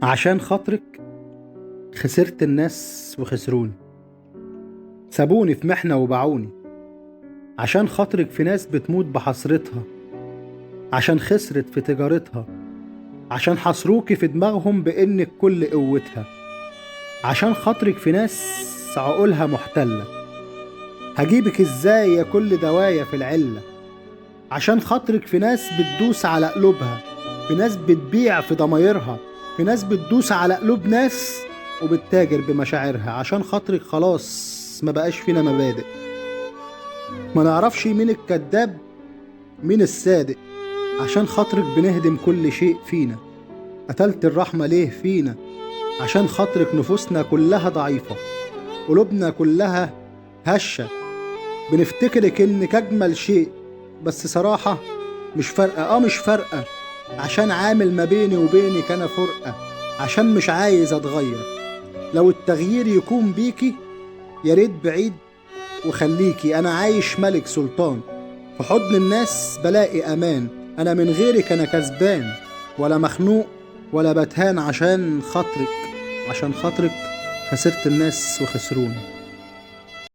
عشان خاطرك خسرت الناس وخسروني، سابوني في محنة وباعوني. عشان خاطرك في ناس بتموت بحسرتها، عشان خسرت في تجارتها، عشان حصروكي في دماغهم بإنك كل قوتها. عشان خاطرك في ناس عقولها محتلة، هجيبك ازاي يا كل دوايا في العلة. عشان خاطرك في ناس بتدوس على قلوبها، في ناس بتبيع في ضمايرها، في ناس بتدوس على قلوب ناس وبتتاجر بمشاعرها. عشان خاطرك خلاص ما بقاش فينا مبادئ، ما نعرفش مين الكذاب مين الصادق. عشان خاطرك بنهدم كل شيء فينا، قتلت الرحمة ليه فينا. عشان خاطرك نفوسنا كلها ضعيفة، قلوبنا كلها هشة. بنفتكرك انك اجمل شيء، بس صراحة مش فارقة، مش فارقة. عشان عامل ما بيني وبينك انا فرقة، عشان مش عايز اتغير. لو التغيير يكون بيكي يا ريت بعيد وخليكي. انا عايش ملك سلطان في حضن الناس بلاقي امان. انا من غيرك انا كسبان، ولا مخنوق ولا بتهان. عشان خاطرك خسرت الناس وخسروني.